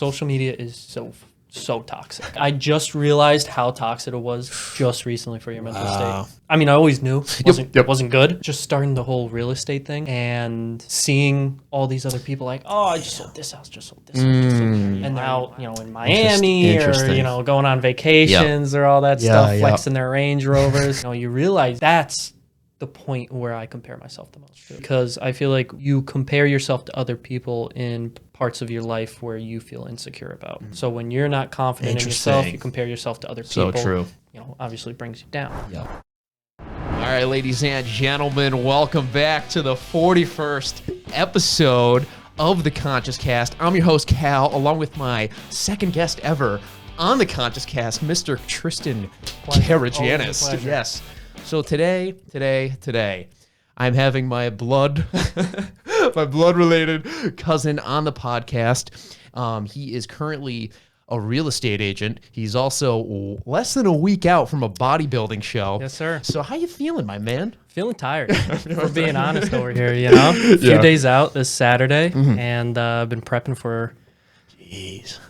Social media is so toxic. I just realized how toxic it was just recently for your mental state. I mean, I always knew it wasn't good. Just starting the whole real estate thing and seeing all these other people like, oh, I just sold this house, just sold this house, just sold this. And now, in Miami or, going on vacations or all that stuff, flexing their Range Rovers. You realize that's the point where I compare myself the most to, because I feel like you compare yourself to other people in parts of your life where you feel insecure about. So when you're not confident in yourself, you compare yourself to other people. So true. Obviously brings you down. Yep. All right, ladies and gentlemen, welcome back to the 41st episode of the Conscious Cast. I'm your host, Cal, along with my second guest ever on the Conscious Cast, Mr. Tristan Karajanis. Yes. So today, I'm having my blood-related cousin on the podcast. He is currently a real estate agent. He's also less than a week out from a bodybuilding show. Yes, sir. So how you feeling, my man? Feeling tired, for being honest over here, A few days out this Saturday, and I've been prepping for,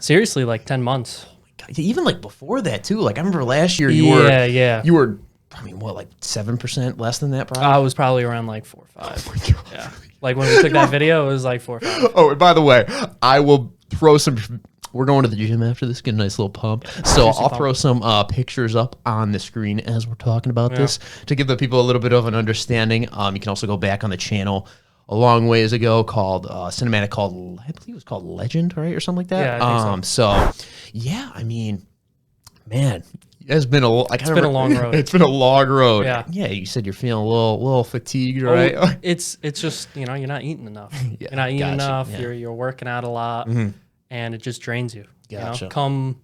seriously, like 10 months. Oh my God. Even like before that, too. Like I remember last year you were, I mean, what, like 7% less than that probably? I was probably around like 4 or 5. Oh my God. Yeah. Like when we took that video, it was like 4 or 5. Oh, and by the way, I will throw some... We're going to the gym after this, get a nice little pump. So I'll throw some pictures up on the screen as we're talking about this to give the people a little bit of an understanding. You can also go back on the channel a long ways ago called cinematic called, I believe it was called Legend, right? Or something like that. Yeah, I think so. Yeah, I mean, man, it's been a long road. It's been a long road. Yeah. Yeah, you said you're feeling a little fatigued, right? Oh, it's just, you're not eating enough. You're not eating enough. Yeah. You're working out a lot. And it just drains you. Gotcha. Come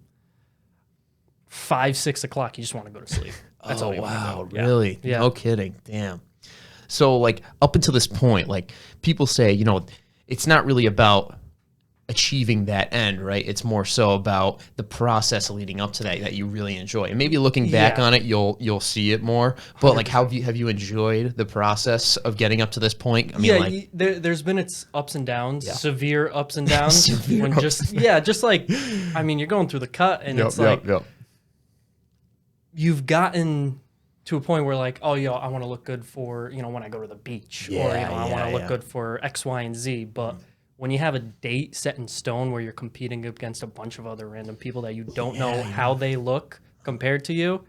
5, 6 o'clock, you just want to go to sleep. That's all you want to do. Really? Yeah. No kidding. Damn. So, like, up until this point, like, people say, it's not really about achieving that end, right? It's more so about the process leading up to that you really enjoy. And maybe looking back on it, you'll see it more. But 100%. Like, have you enjoyed the process of getting up to this point? I mean, there's been its ups and downs, severe ups and downs. Just like, I mean, you're going through the cut, and it's like you've gotten to a point where like, oh, I want to look good for when I go to the beach, or I want to look good for X, Y, and Z, but. When you have a date set in stone where you're competing against a bunch of other random people that you don't know how they look compared to you,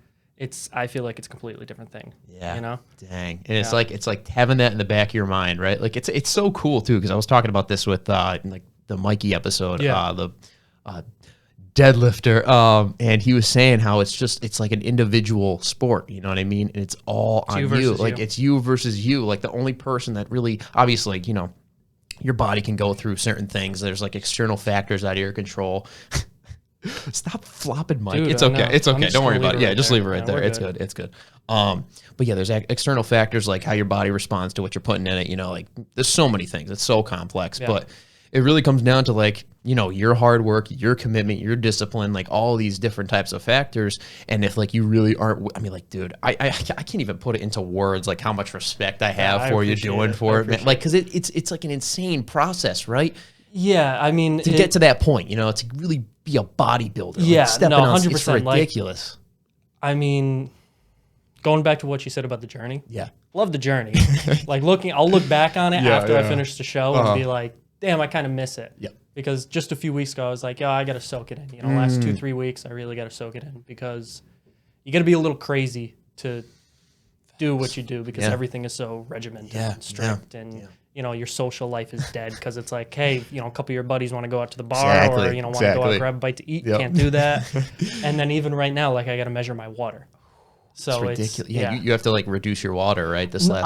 I feel like it's a completely different thing. Yeah. Dang. And it's like having that in the back of your mind, right? Like it's so cool too, because I was talking about this with like the Mikey episode, the deadlifter, and he was saying how it's like an individual sport, you know what I mean? And it's all on you. Like it's you versus you. Like the only person that really, obviously, your body can go through certain things. There's like external factors out of your control. Stop flopping, Mike. Dude, it's okay. It's okay. Don't worry about it. Yeah, just leave it right there. It's good. It's good. But yeah, there's external factors like how your body responds to what you're putting in it. Like there's so many things. It's so complex. Yeah. But it really comes down to like, your hard work, your commitment, your discipline, like all these different types of factors. And if like you really aren't, I mean, like, dude, I can't even put it into words, like how much respect I have for you doing for it, man. Like, cause it's like an insane process, right? Yeah. I mean, to get to that point, to really be a bodybuilder. Yeah. Like stepping 100%. It's ridiculous. Like, I mean, going back to what you said about the journey. Yeah. Love the journey. Like I'll look back on it after I finish the show and be like, damn, I kind of miss it. Yeah. Because just a few weeks ago, I was like, I got to soak it in. Last 2-3 weeks, I really got to soak it in because you got to be a little crazy to do what you do because everything is so regimented and strict. And, your social life is dead because it's like, hey, a couple of your buddies want to go out to the bar or, want to go out and grab a bite to eat. Yep. Can't do that. And then even right now, like I got to measure my water. So it's ridiculous. Yeah, you have to like reduce your water, right? It's I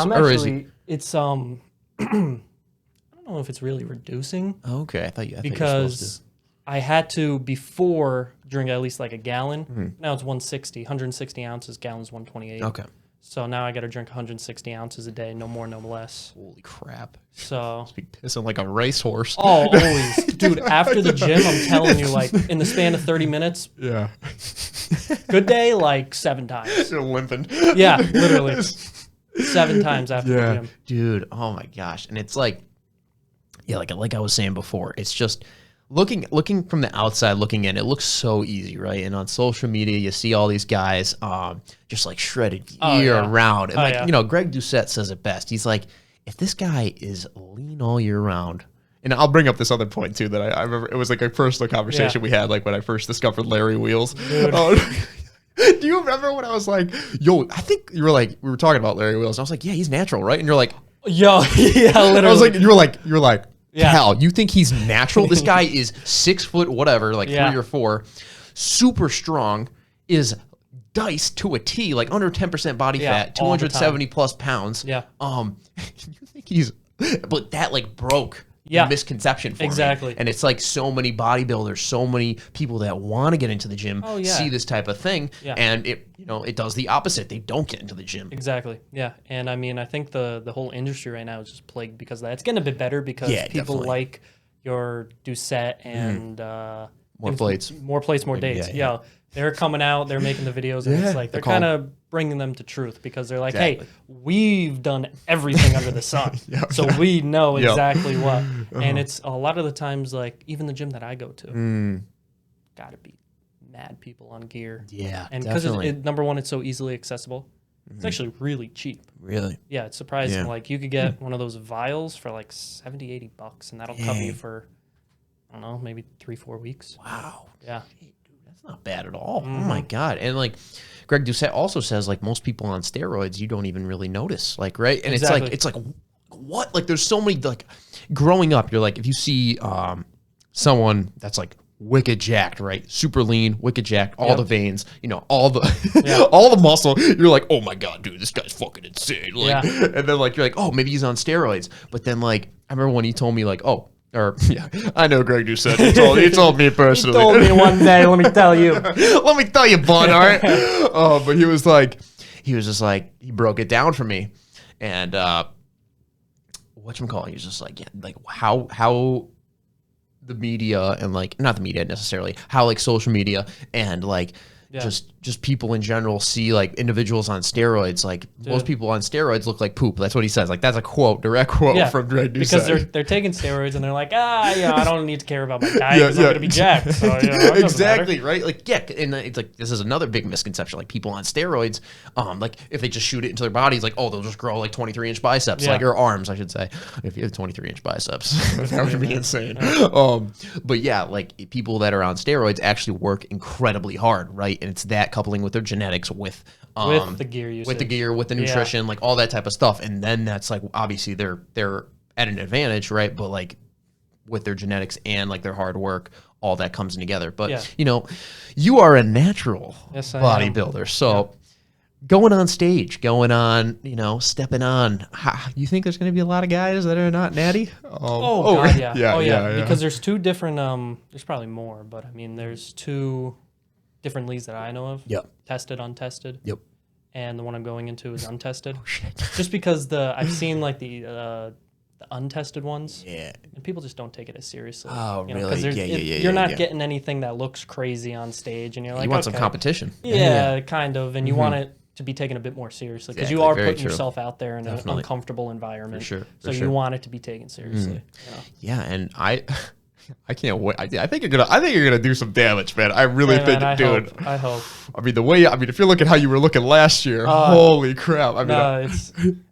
don't know if it's really reducing. Okay, I thought you were because I had to before drink at least like a gallon. Now it's 160 ounces. Gallon's 128. Okay. So now I got to drink 160 ounces a day, no more, no less. Holy crap! So must be pissing like a racehorse. Oh, always, dude. After the gym, I'm telling you, like in the span of 30 minutes. Yeah. Good day, like 7 times. You're limping. Yeah, literally 7 times after the gym. Dude, oh my gosh, and it's like. Yeah, like I was saying before, it's just looking from the outside looking in, it looks so easy, right? And on social media, you see all these guys just like shredded year round. And Greg Doucette says it best. He's like, if this guy is lean all year round, and I'll bring up this other point too that I remember. It was like a personal conversation we had, like when I first discovered Larry Wheels. Do you remember when I was like, yo, I think you were like, we were talking about Larry Wheels. And I was like, yeah, he's natural, right? And you're like, yo, yeah, literally. I was like, you were like, Cal, you think he's natural? This guy is 6 foot, whatever, like 3 or 4, super strong, is diced to a T, like under 10% body fat, 270 plus pounds. Yeah. You think he's, but that like broke the misconception for me. And it's like so many bodybuilders, so many people that want to get into the gym see this type of thing, and it does the opposite. They don't get into the gym. Exactly. Yeah. And I mean, I think the whole industry right now is just plagued because of that. It's getting a bit better because people like your Doucette and more plates, more dates. Yeah. They're coming out, they're making the videos, and it's like they're kind of bringing them to truth because they're like, hey, we've done everything under the sun. So we know exactly what. And it's a lot of the times, like, even the gym that I go to, gotta be mad people on gear. Yeah, and because number one, it's so easily accessible. It's actually really cheap. Really? Yeah, it's surprising. Like, you could get one of those vials for like $70, $80, and that'll cover you for, I don't know, maybe 3-4 weeks. Wow. Yeah. That's not bad at all. Oh my God. And like Greg Doucette also says, like, most people on steroids, you don't even really notice, like, right? And it's like what? Like, there's so many, like, growing up, you're like, if you see someone that's like wicked jacked, right? Super lean, wicked jacked, all the veins, all the all the muscle, you're like, oh my God, dude, this guy's fucking insane. Like, and then like you're like, oh, maybe he's on steroids. But then like I remember when he told me like, I know Greg Doucette. He told me personally. He told me one day, let me tell you. Let me tell you, bud, all right? But he was just like, he broke it down for me. And whatchamacallit, he was just like, like how the media and like, not the media necessarily, how like social media and like, just people in general see like individuals on steroids. Like most people on steroids look like poop. That's what he says. Like that's a direct quote from Greg Doucette. Because they're taking steroids and they're like, I don't need to care about my diet because I'm going to be jacked. So, exactly, right? Like, and it's like, this is another big misconception. Like people on steroids, like if they just shoot it into their bodies, like, they'll just grow like 23-inch biceps, like, or arms, I should say. If you have 23-inch biceps, that would be insane. But yeah, like people that are on steroids actually work incredibly hard, right? And it's that coupling with their genetics, with the gear usage, with the nutrition, like all that type of stuff. And then that's like, obviously they're at an advantage, right? But like with their genetics and like their hard work, all that comes together. But you are a natural bodybuilder. So going on stage, stepping on, you think there's going to be a lot of guys that are not natty? God, yeah. Because there's two different, there's probably more, but I mean, there's two different leagues that I know of. Tested, untested. And the one I'm going into is untested. Just because I've seen like the untested ones. And people just don't take it as seriously. Oh, really? You're not getting anything that looks crazy on stage, and you're like, you want some competition. Kind of, and you want it to be taken a bit more seriously because you are putting yourself out there in an uncomfortable environment. So you want it to be taken seriously. And I can't wait. I think you're gonna do some damage, man. I really think you're doing. I hope. I mean, if you're looking how you were looking last year, holy crap! I mean,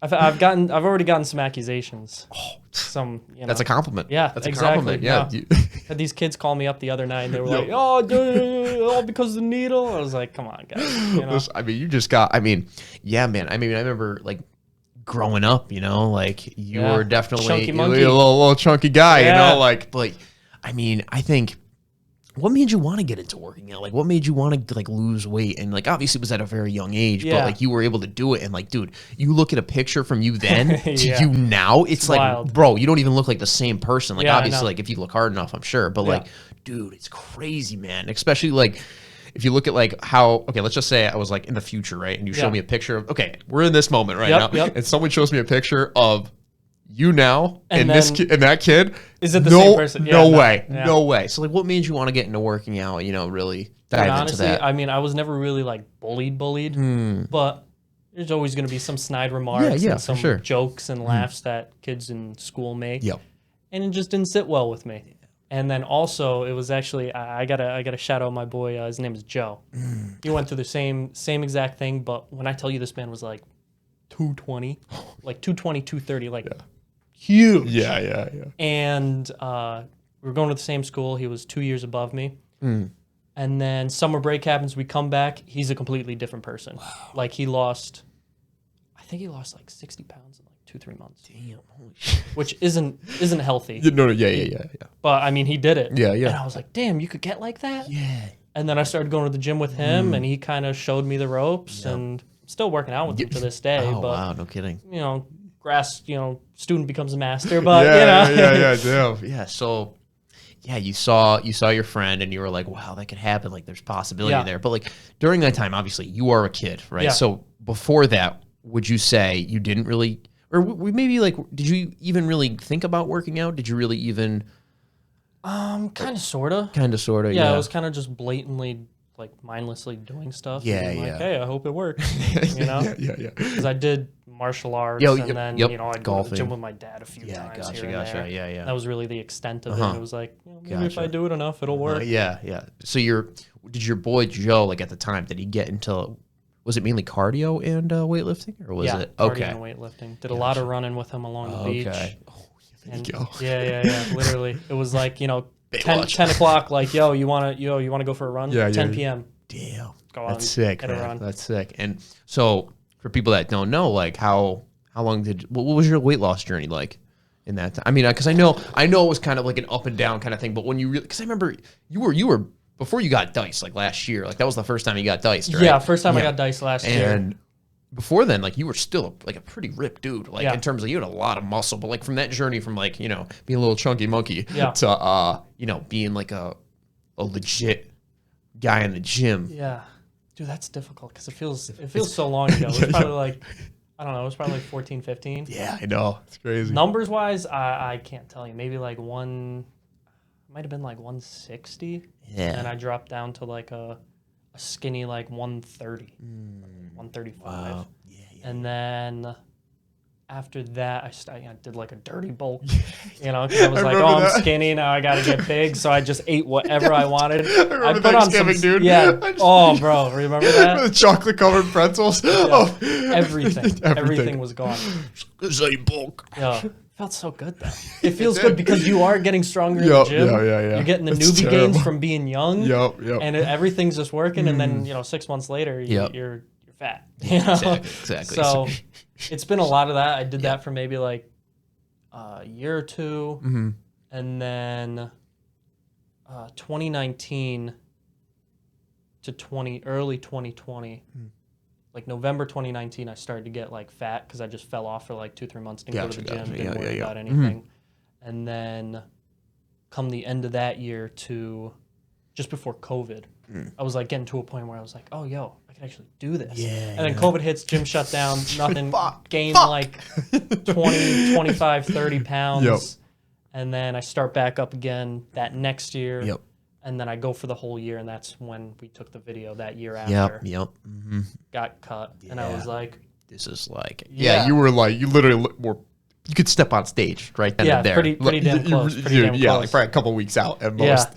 I've already gotten some accusations. That's a compliment. Yeah, that's exactly. A compliment. Yeah. Had these kids call me up the other night and they were like, "Oh, dude, all because of the needle." I was like, "Come on, guys." Listen, I mean, you just got. I mean, yeah, man. I mean, I remember like growing up, like you were definitely a little chunky guy, like. I mean, I think, what made you want to get into working out? Like, what made you want to, like, lose weight? And, like, obviously it was at a very young age, but, like, you were able to do it. And, like, dude, you look at a picture from you then to you now, it's like, wild. Bro, you don't even look like the same person. Like, obviously, like, if you look hard enough, I'm sure. But, like, dude, it's crazy, man. Especially, like, if you look at, like, how, okay, let's just say I was, like, in the future, right? And you show me a picture of, okay, we're in this moment right now. And someone shows me a picture of you now and that kid. Is it the same person? No way. No way. So like, what made you want to get into working out? Really dive into that. I mean, I was never really like bullied, but there's always going to be some snide remarks and some jokes and laughs that kids in school make. And it just didn't sit well with me. And then also, it was actually I gotta shout out my boy. His name is Joe. He went through the same exact thing. But when I tell you this man was like 220, like 220, 230, like huge. Yeah. And we were going to the same school. He was 2 years above me. And then summer break happens. We come back. He's a completely different person. Wow. Like I think he lost like 60 pounds in like 2-3 months. Damn, holy shit. Which isn't healthy. No, yeah. But I mean, he did it. Yeah. And I was like, damn, you could get like that? Yeah. And then I started going to the gym with him, and he kind of showed me the ropes, and I'm still working out with him to this day. Oh, but, wow, no kidding. You know, student becomes a master, but damn. Yeah, so yeah, you saw your friend and you were like, wow, that could happen. Like there's possibility there. But like during that time, obviously you are a kid, right? Yeah. So before that, would you say you didn't really, or maybe like, did you even really think about working out? Did you really even? Kind of, sorta. Yeah, it was kind of just blatantly, like mindlessly doing stuff. Yeah, like, hey, I hope it works. You know? Yeah. Because I did martial arts, and then I'd go to the gym with my dad a few times here and there. Yeah. That was really the extent of it. It was like, maybe if I do it enough, it'll work. Yeah. So did your boy Joe, like at the time, did he get into? Was it mainly cardio and weightlifting, or was it cardio and weightlifting? Did a lot of running with him along the beach. Okay. Oh, there you go. Yeah. Literally, it was like 10 o'clock. Like, yo, you wanna go for a run? Yeah. 10 p.m. Damn. Go on. That's sick, man. Run. That's sick. And so for people that don't know, like how long what was your weight loss journey like in that time? I mean, because I know it was kind of like an up and down kind of thing, but when you because I remember you were before you got diced, like last year, like that was the first time you got diced, right? Yeah, first time I got diced last year. And before then, like you were still like a pretty ripped dude, like in terms of you had a lot of muscle, but like from that journey from like, being a little chunky monkey to, being like a legit guy in the gym. Yeah. Dude, that's difficult because it feels so long ago. It was probably like, I don't know, it was probably like 14, 15. Yeah, I know. It's crazy. Numbers wise, I can't tell you. Maybe like might have been like 160. Yeah. And I dropped down to like a skinny like 130, 135. Wow. Yeah. And then after that, I did like a dirty bulk. 'Cause I was like, I'm skinny now. I gotta get big, so I just ate whatever I wanted. I put on some, dude. Yeah. Oh, bro, remember that? The chocolate covered pretzels. Yeah. Oh. Everything was gone. This ain't bulk. Yeah. Felt so good though. It feels good because you are getting stronger in the gym. Yeah. You're getting the newbie gains from being young. Yep. And everything's just working. And then 6 months later, you're fat. Exactly. So it's been a lot of that. I did that for maybe like a year or two, and then 2019 to early 2020. Like November 2019, I started to get like fat because I just fell off for like 2-3 months. Didn't go to the gym, didn't worry about anything. And then come the end of that year to just before COVID, I was like getting to a point where I was like, oh, yo, I can actually do this. And then COVID hits, gym shut down, nothing, gained like 20, 25, 30 pounds. And then I start back up again that next year. And then I go for the whole year, and that's when we took the video that year after. Got cut, and I was like, "This is like, you were like, you literally you could step on stage right then and there. Pretty damn close. Like probably a couple weeks out at most.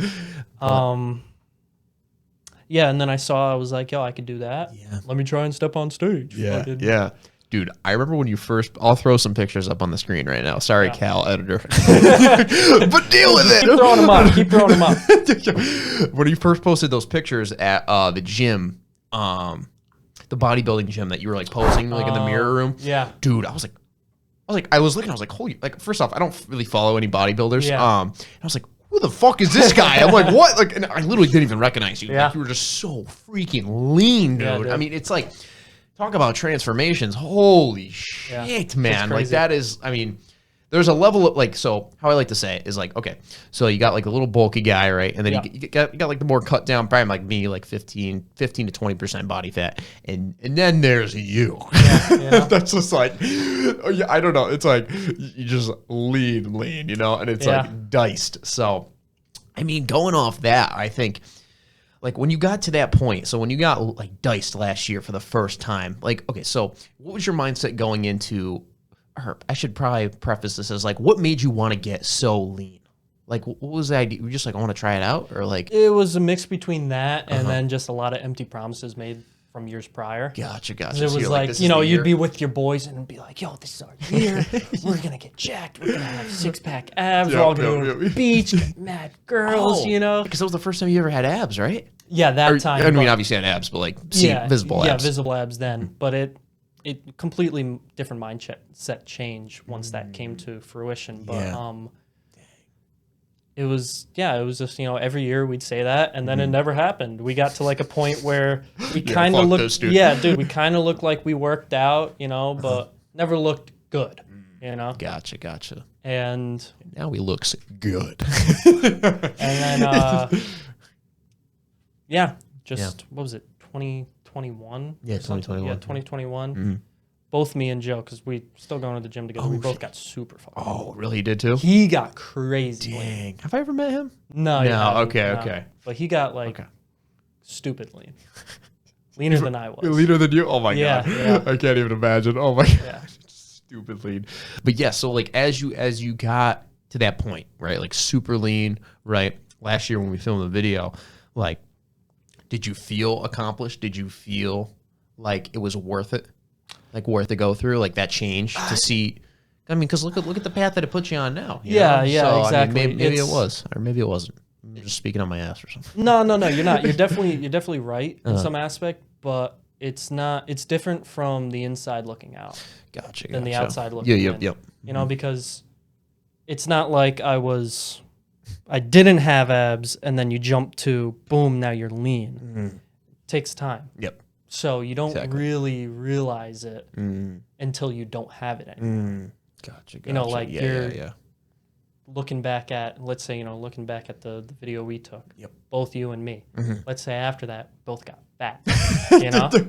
And then I was like, yo, I could do that. Let me try and step on stage. Dude, I remember when you I'll throw some pictures up on the screen right now. Sorry, Cal, editor. But deal with it. Keep throwing them up. When you first posted those pictures at the gym, the bodybuilding gym that you were like posing like in the mirror room. Yeah. Dude, I was looking, I was like, holy, like first off, I don't really follow any bodybuilders. And I was like, who the fuck is this guy? I'm like, what? Like, and I literally didn't even recognize you. Like, you were just so freaking lean, dude. I mean, it's like, talk about transformations. Holy shit, man. Like that is, I mean, there's a level of like, so how I like to say it is like, okay, so you got like a little bulky guy, right? And then you got like the more cut down, probably like me, like 15 to 20% body fat. And then there's you. That's just like, I don't know. It's like, you just lean, and it's like diced. So, I mean, going off that, I think, like when you got to that point, so when you got like diced last year for the first time, like, okay, so what was your mindset going into, or I should probably preface this as like, what made you want to get so lean? Like, what was the idea? Were you just like, I want to try it out? Or like... It was a mix between that and then just a lot of empty promises made from years prior. Gotcha. It was like, you know, you'd be with your boys and be like, yo, this is our year. We're going to get jacked. We're going to have 6-pack abs. We're all going to go to the beach, get mad girls, you know? Because that was the first time you ever had abs, right? Yeah, that time. I mean, obviously had abs, but like visible abs. Yeah, visible abs then. But it completely different mindset change once that came to fruition. But it was just, you know, every year we'd say that, and then it never happened. We got to like a point where we kind of looked, we kind of looked like we worked out, you know, but never looked good, you know. Gotcha. And now he looks good. And then, what was it, 2021? Yeah, 2021. Yeah, 2021. Both me and Joe, because we still going to the gym together. We both got super fucking lean. Oh, really? He did too? He got crazy. Dang. Have I ever met him? No. Okay. But he got like stupid lean. Leaner than I was. Leaner than you? Oh my God. Yeah. I can't even imagine. Oh my God. Yeah. Stupid lean. But yeah, so like as you got to that point, right? Like super lean, right? Last year when we filmed the video, like, did you feel accomplished? Did you feel like it was worth it? Like worth to go through, like that change to see. I mean, because look at the path that it puts you on now. You know? So, exactly. I mean, maybe it was, or maybe it wasn't. I'm just speaking on my ass or something. No, you're not. You're definitely right in some aspect, but it's not. It's different from the inside looking out. Gotcha. Than the outside looking in. Yep. You know, because it's not like I didn't have abs, and then you jump to boom, now you're lean. It takes time. Yep. So you don't really realize it until you don't have it anymore. Gotcha. You know, like you're yeah. looking back at, let's say, looking back at the video we took. Yep. Both you and me. Let's say after that, both got fat. You know? We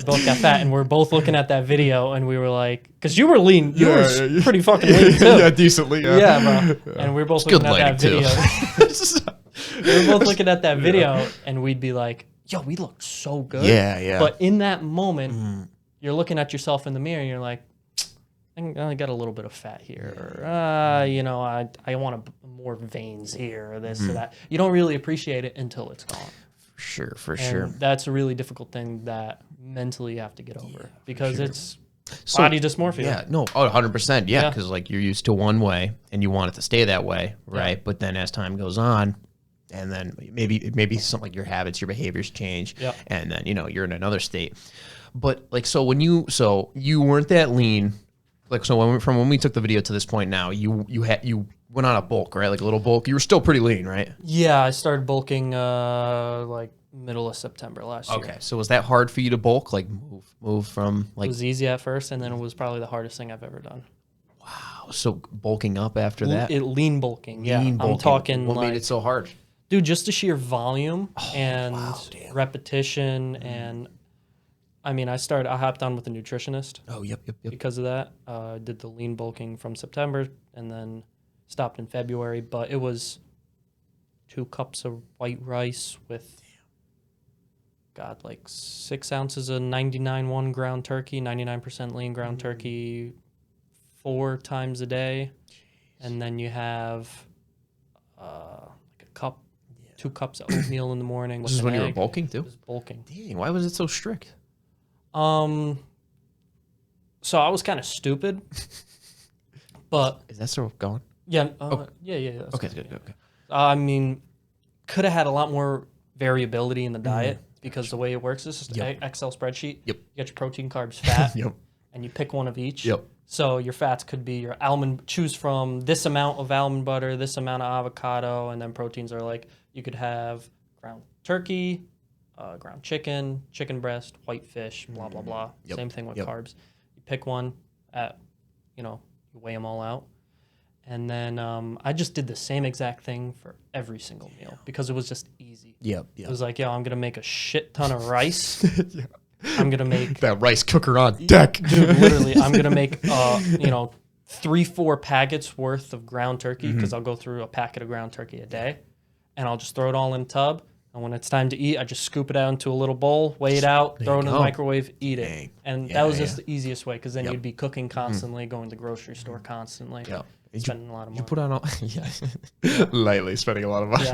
both got fat, and we're both looking at that video, and we were like, because you were lean. You were pretty fucking lean, too. Yeah, decently. Yeah, bro. And we were both looking at that video. We were both looking at that video, and we'd be like, yo, we look so good. Yeah. But in that moment, you're looking at yourself in the mirror and you're like, I got a little bit of fat here. Or, I want more veins here or this or that. You don't really appreciate it until it's gone. For sure. That's a really difficult thing that mentally you have to get over because it's body dysmorphia. Yeah, no, 100%. Yeah, because like you're used to one way and you want it to stay that way, right? Yeah. But then as time goes on, and then maybe something like your habits, your behaviors change, and then you're in another state. But like so you weren't that lean, like so when we took the video to this point now, you went on a bulk, right? Like a little bulk. You were still pretty lean, right? Yeah, I started bulking like middle of September last year. Okay, so was that hard for you to bulk? Like move from like? It was easy at first, and then it was probably the hardest thing I've ever done. Wow. So bulking up after that? Lean bulking. Yeah, I'm talking. What made it so hard? Dude, just the sheer volume and repetition, and I mean, I hopped on with a nutritionist. Oh, yep. Because of that, did the lean bulking from September, and then stopped in February. But it was 2 cups of white rice with, like 6 ounces of 99.1 ground turkey, 99% lean ground turkey, 4 times a day, and then you have like a cup. 2 cups of oatmeal in the morning. This is when you were bulking too? It was bulking. Dang, why was it so strict? So I was kind of stupid, but is that still going? Yeah. Yeah. Okay, good. Okay. I mean, could have had a lot more variability in the diet because the way it works is just an Excel spreadsheet. Yep. You get your protein, carbs, fat. Yep. And you pick one of each. Yep. So your fats could be your almond. Choose from this amount of almond butter, this amount of avocado, and then proteins are like you could have ground turkey, ground chicken, chicken breast, white fish, blah blah blah. Yep. Same thing with carbs. You pick one at, you weigh them all out, and then I just did the same exact thing for every single meal because it was just easy. Yep. It was like, I'm gonna make a shit ton of rice. I'm gonna make that rice cooker on deck. Dude, literally, I'm gonna make 3-4 packets worth of ground turkey because I'll go through a packet of ground turkey a day, and I'll just throw it all in a tub, And when it's time to eat, I just scoop it out into a little bowl, weigh it out, throw it in the microwave, eat it. And that was just the easiest way, because then you'd be cooking constantly, going to the grocery store constantly, spending a lot of money. You put on lightly spending a lot of money,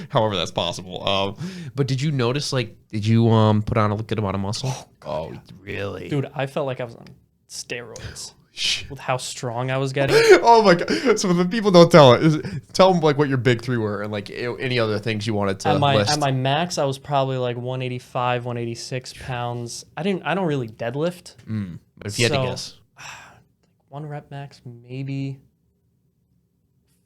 however that's possible. But did you notice, like, did you put on a good amount of muscle? Oh, really? Dude, I felt like I was on steroids. With how strong I was getting. Oh my god! So the people don't tell tell them like what your big three were and like any other things you wanted to list. At my max, I was probably like 185, 186 pounds. I don't really deadlift. But if you had to guess, one rep max, maybe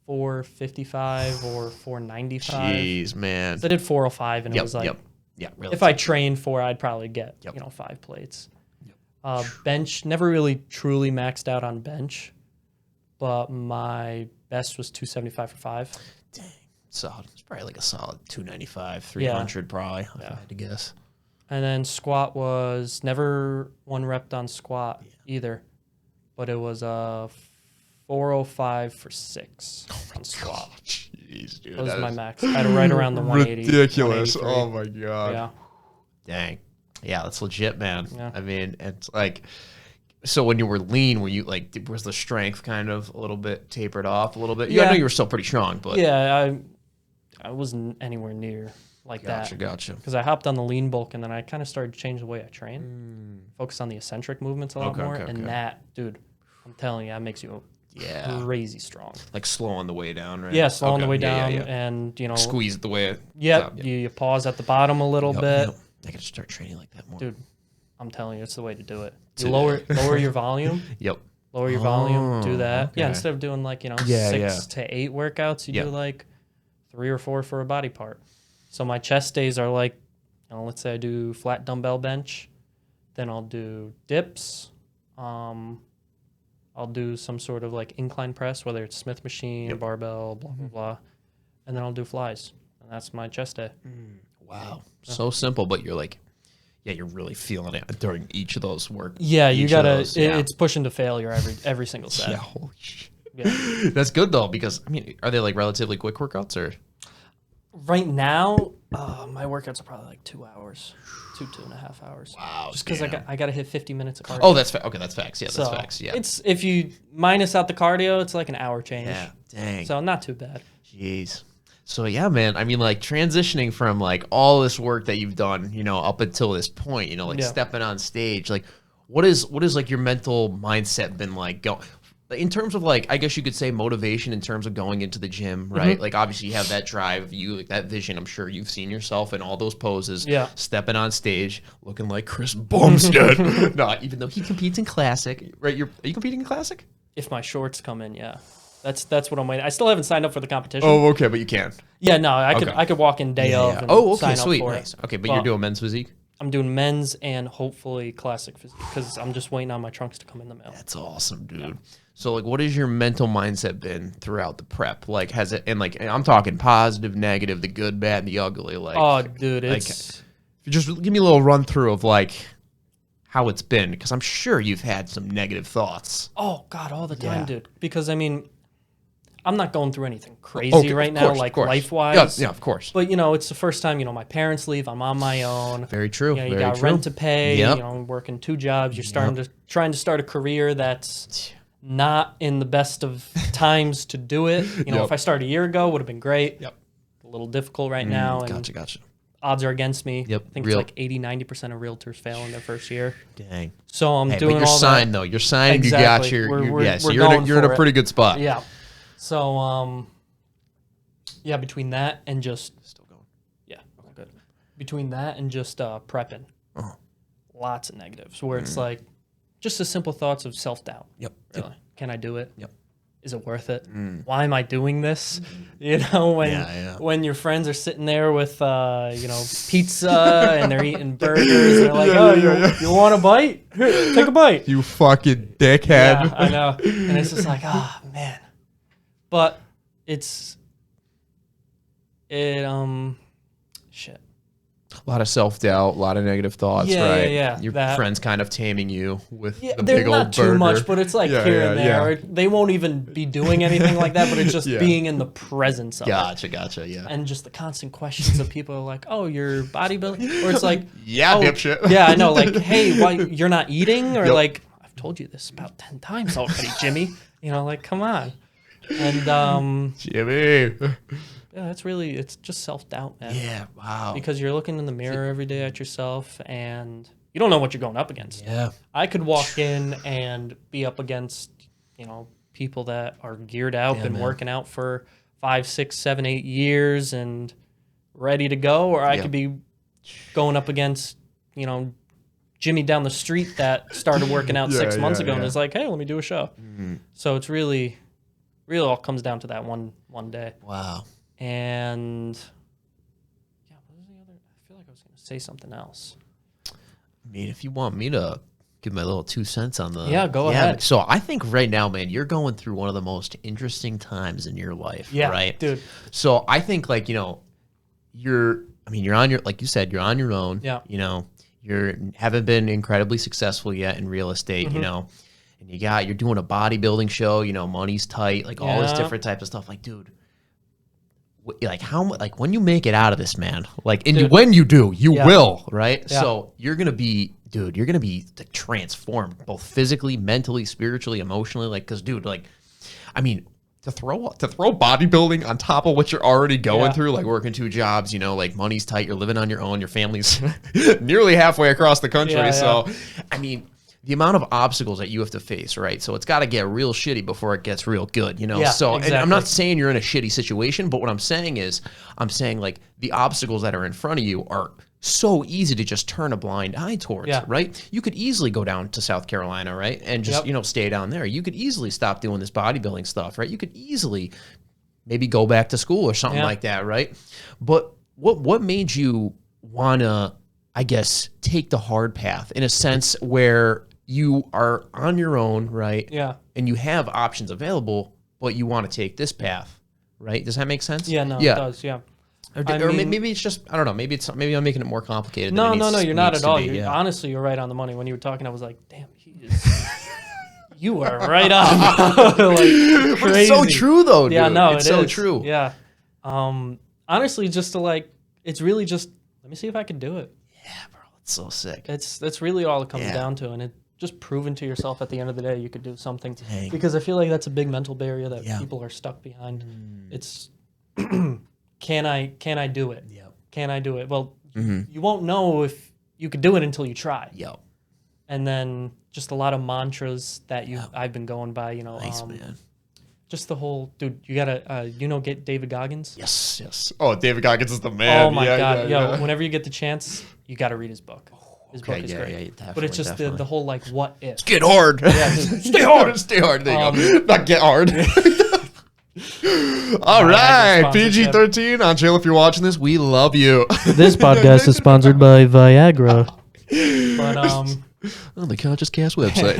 455 or 495. Jeez, man! So I did 405, and it was like, really. If I trained for it, I'd probably get 5 plates. Bench, never really truly maxed out on bench, but my best was 275 for 5. Dang, solid. It's probably like a solid 295, 300 probably, if I had to guess. And then squat was never one rep on squat either, but it was 405 for 6 on squat. Jeez, dude. That was my max. I had it right around the 180. Ridiculous. Oh my god. Yeah. Dang. Yeah, that's legit, man. Yeah. I mean, it's like, so when you were lean, were you like, was the strength kind of a little bit tapered off a little bit? Yeah, I know you were still pretty strong, but I wasn't anywhere near like that. Gotcha. Because I hopped on the lean bulk, and then I kind of started to change the way I train, focus on the eccentric movements a lot more, and that, dude, I'm telling you, that makes you crazy strong. Like slowing the way down, right? Yeah, slowing the way down, and squeeze the way. You pause at the bottom a little bit. I gotta start training like that more. Dude, I'm telling you, it's the way to do it. You lower your volume. Lower your volume, do that. Okay. Yeah, instead of doing like, 6 to 8 workouts, you do like 3 or 4 for a body part. So my chest days are like, let's say I do flat dumbbell bench, then I'll do dips, I'll do some sort of like incline press, whether it's Smith machine, barbell, blah, blah, blah, and then I'll do flies. And that's my chest day. Wow. So simple, but you're like, you're really feeling it during each of those work. Yeah, you gotta, it's pushing to failure every single set. Holy shit. That's good though, because, I mean, are they like relatively quick workouts or? Right now, my workouts are probably like 2 hours, 2.5 hours. Wow. Just because I got to hit 50 minutes of cardio. Oh, that's okay. That's facts. Yeah, that's facts. Yeah. It's, if you minus out the cardio, it's like an hour change. Yeah. Dang. So not too bad. Jeez. So yeah, man, I mean, like transitioning from like all this work that you've done, up until this point, like stepping on stage, like what is like your mental mindset been like in terms of like, I guess you could say motivation in terms of going into the gym, right? Like obviously you have that drive, like that vision. I'm sure you've seen yourself in all those poses, stepping on stage, looking like Chris Bumstead. No, even though he competes in classic, right? Are you competing in classic? If my shorts come in, yeah. That's what I'm waiting. I still haven't signed up for the competition. Oh, okay, but you can. Yeah, no, I could walk in day of. And sign sweet, up for nice. It. Okay, but you're doing men's physique. I'm doing men's and hopefully classic physique because I'm just waiting on my trunks to come in the mail. That's awesome, dude. Yeah. So, like, what has your mental mindset been throughout the prep? Like, has it? And like, I'm talking positive, negative, the good, bad, and the ugly. Like, oh, dude, it's just give me a little run through of like how it's been, because I'm sure you've had some negative thoughts. Oh God, all the time, dude. Because I mean, I'm not going through anything crazy right now, like life-wise. Yeah, of course. But, it's the first time, my parents leave. I'm on my own. Very true. You got rent to pay. Working 2 jobs. You're trying to start a career that's not in the best of times to do it. If I started a year ago, would have been great. Yep. A little difficult right now. And Gotcha. odds are against me. Yep. I think it's like 80-90% of realtors fail in their first year. Dang. So I'm doing all that. You're signed, though. You're signed. Exactly. You got so you're in a pretty good spot. Yeah. So, between that and just... Still going. Yeah, good. Between that and just prepping. Lots of negatives where it's like just the simple thoughts of self-doubt. Yep. Really. Can I do it? Yep. Is it worth it? Why am I doing this? When your friends are sitting there with, pizza and they're eating burgers and they're like, you want a bite? Here, take a bite. You fucking dickhead. Yeah, I know. And it's just like, man. But shit. A lot of self-doubt, a lot of negative thoughts, right? Yeah. Your friends kind of taming you with the they're big old not burger. too much, but it's like here and there. They won't even be doing anything like that, but it's just being in the presence of it. Gotcha, yeah. And just the constant questions of people are like, oh, you're bodybuilding? Or it's like, dipshit. Yeah, I know. Like, hey, why you're not eating? Or like, I've told you this about 10 times already, Jimmy. You know, like, come on. And Jimmy. yeah, it's just self-doubt, man. Yeah, wow. Because you're looking in the mirror every day at yourself and you don't know what you're going up against. Yeah. I could walk in and be up against, people that are geared out, been working out for 5, 6, 7, 8 years and ready to go, or I could be going up against, Jimmy down the street that started working out 6 months ago and is like, hey, let me do a show. Mm-hmm. So it's really all comes down to that one day. Wow. And what was the other? I feel like I was going to say something else. I mean, if you want me to give my little 2 cents on the... go ahead. So I think right now, man, you're going through one of the most interesting times in your life, right? Dude. So I think you're on your, like you said, you're on your own. Yeah. You haven't been incredibly successful yet in real estate, and you're doing a bodybuilding show, money's tight, like all this different type of stuff. Like, dude, when you make it out of this, man, when you do, you will, right? Yeah. So you're going to be transformed both physically, mentally, spiritually, emotionally. Cause dude, to throw bodybuilding on top of what you're already going through, like working 2 jobs, money's tight, you're living on your own, your family's nearly halfway across the country. Yeah. So, the amount of obstacles that you have to face, right? So it's got to get real shitty before it gets real good, Yeah, so exactly. And I'm not saying you're in a shitty situation, but what I'm saying is, the obstacles that are in front of you are so easy to just turn a blind eye towards, right? You could easily go down to South Carolina, right? And just, stay down there. You could easily stop doing this bodybuilding stuff, right? You could easily maybe go back to school or something like that, right? But what made you want to, I guess, take the hard path in a sense where you are on your own, right? Yeah. And you have options available, but you want to take this path, right? Does that make sense? Yeah, no, it does, yeah. Or maybe it's just, I don't know, maybe I'm making it more complicated. No, you're not at all. Honestly, you're right on the money. When you were talking, I was like, damn, you are right on. Crazy. It's so true, though, dude. Yeah, no, it's so true. Yeah. Honestly, just to it's really just, let me see if I can do it. Yeah, bro, it's so sick. That's really all it comes down to, and it just proving to yourself at the end of the day you could do something. Dang. Because I feel like that's a big mental barrier that people are stuck behind. It's can I do it? Yep. Can I do it? Well, you won't know if you could do it until you try. Yep. And then just a lot of mantras that I've been going by, nice, man. Just the whole, dude, you gotta, get David Goggins? Yes. Oh, David Goggins is the man. Oh my God. Yo, whenever you get the chance, you gotta read his book. His book is great. But it's just the whole what if. Get hard. Yeah, stay hard. Stay hard. There you go. Not get hard. All right. PG-13. On Jill, if you're watching this, we love you. This podcast is sponsored by Viagra. But on the Conscious Cast website.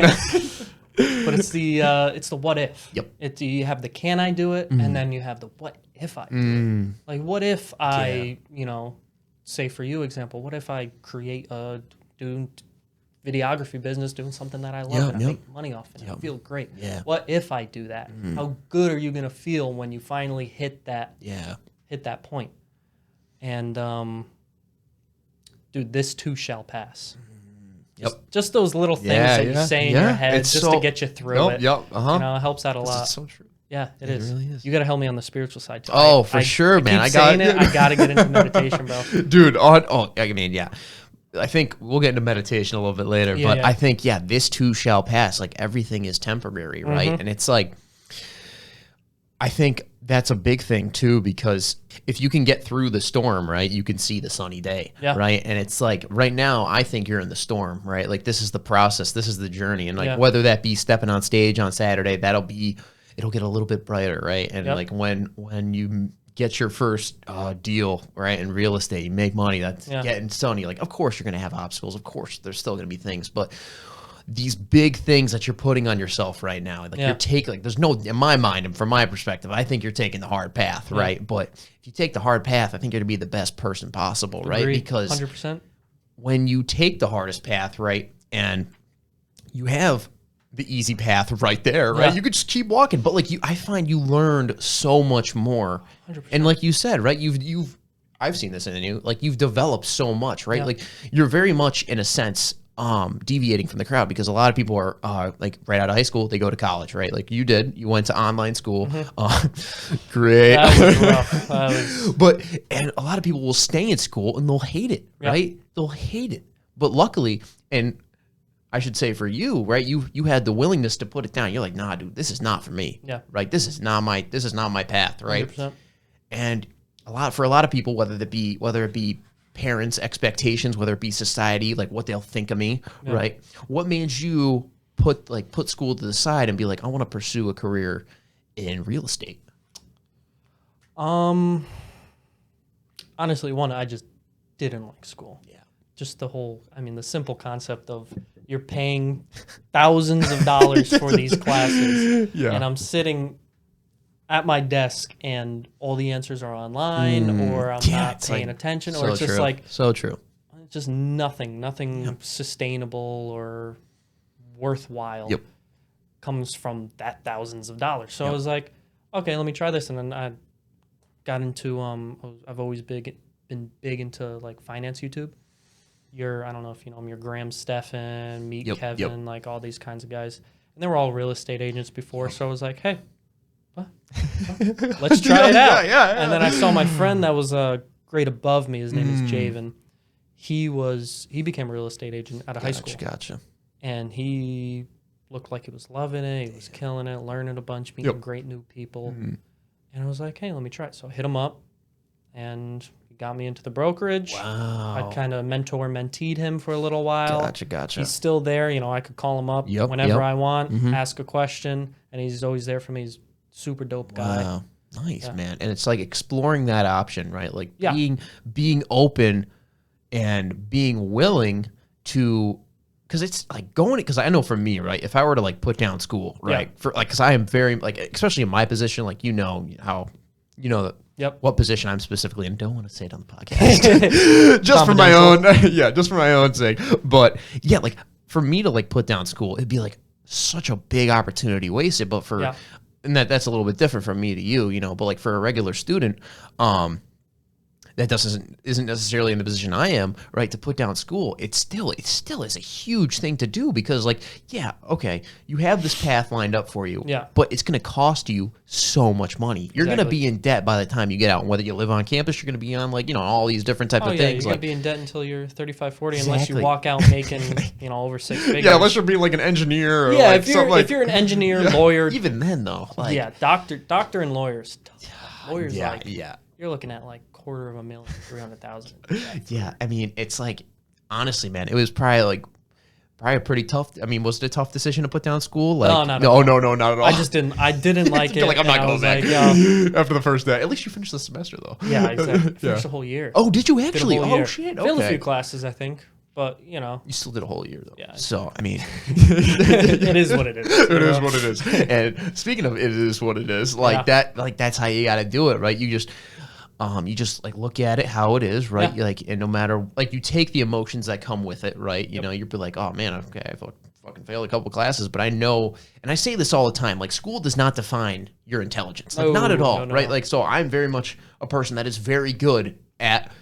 But it's the what if. Yep. You have the can I do it, and then you have the what if I do it. Like what if I, say for you example, what if I create a videography business doing something that I love and I make money off it and I feel great. Yeah. What if I do that? How good are you gonna feel when you finally hit that point? And dude, this too shall pass. Just those little things that you say in your head to get you through it. Yep. It helps out a lot. It's so true. Yeah, it is. Really is. You got to help me on the spiritual side too. Oh, for sure, man. I got it. I got to get into meditation, bro. Dude, I think we'll get into meditation a little bit later, but I think, this too shall pass. Like everything is temporary, right? And it's like, I think that's a big thing too, because if you can get through the storm, right, you can see the sunny day, right? And it's like right now, I think you're in the storm, right? Like this is the process, this is the journey, and like whether that be stepping on stage on Saturday, it'll get a little bit brighter, right? And like when you get your first deal, right, in real estate, you make money, that's getting sunny. Like of course you're gonna have obstacles, of course there's still gonna be things, but these big things that you're putting on yourself right now. Like you're taking, like there's no, in my mind and from my perspective, I think you're taking the hard path, right? But if you take the hard path, I think you're gonna be the best person possible, right? Because 100%. when you take the hardest path, right, and you have the easy path right there, right? You could just keep walking, but like I find you learned so much more. 100%. And like you said, right, I've seen this in you, like you've developed so much, right? Like you're very much in a sense deviating from the crowd, because a lot of people are like right out of high school, they go to college, right? Like you went to online school. Great. That was rough. But and a lot of people will stay in school and they'll hate it, right? They'll hate it. But luckily, and I should say for you, right? You had the willingness to put it down. You're like, nah, dude, this is not for me. Yeah. Right. This is not my path, right? 100%. And for a lot of people, whether it be parents' expectations, whether it be society, like what they'll think of me, right? What made you put school to the side and be like, I want to pursue a career in real estate? Honestly, I just didn't like school. Yeah. Just the simple concept of you're paying thousands of dollars for these classes, and I'm sitting at my desk and all the answers are online, or I'm not paying attention, or it's just true. like so true. It's just nothing sustainable or worthwhile comes from that thousands of dollars. So I was like, okay, let me try this, and then I got into I've always been big into like finance YouTube. I don't know if you know them, your Graham Stephan, Meet Kevin, like all these kinds of guys. And they were all real estate agents before. So I was like, hey, let's try it out. And then I saw my friend that was a grade above me. His name is Javen. He became a real estate agent out of high school. Gotcha. And he looked like he was loving it. He was killing it, learning a bunch, meeting great new people. And I was like, hey, let me try it. So I hit him up, and he got me into the brokerage. Wow. I kind of mentor-menteed him for a little while. Gotcha. He's still there. You know, I could call him up whenever I want, ask a question, and he's always there for me. He's a super dope guy. Wow. Nice, man. And it's like exploring that option, right? Like being open and being willing to, because it's like because I know for me, right, if I were to like put down school, right, for like, because I am very like, especially in my position, like what position I'm specifically in. Don't want to say it on the podcast, just for my own, just for my own sake. But yeah, like for me to like put down school, it'd be like such a big opportunity wasted. But for and that's a little bit different from me to you, but like for a regular student, that isn't necessarily in the position I am, right, to put down school, it still is a huge thing to do, because like, okay, you have this path lined up for you, but it's going to cost you so much money. You're going to be in debt by the time you get out. And whether you live on campus, you're going to be on like, all these different type of things. You're going to be in debt until you're 35, 40, unless you walk out making, over six figures. Yeah, unless you're being like an engineer. Or if you're an engineer, lawyer. Even then though. Like, doctor and lawyers. Lawyers you're looking at like $250,000, 300,000. Yeah, I mean, it's like, honestly, man, it was probably a pretty tough. I mean, was it a tough decision to put down school? Like, no, not at all. I didn't like it. Like, I'm not going back after the first day. At least you finished the semester, though. Yeah, exactly. Finished the whole year. Oh, did you actually? Oh, shit. Okay. Failed a few classes, I think. But, You still did a whole year, though. Yeah. So, I mean. It is what it is. It is what it is. And speaking of it is what it is, like that, like that's how you got to do it, right? You just like look at it how it is, right? You like, and no matter, like you take the emotions that come with it, right? You'll be like, oh man, okay, I fucking failed a couple classes, but I know, and I say this all the time, like school does not define your intelligence, like not at all, right? Like, so I'm very much a person that is very good at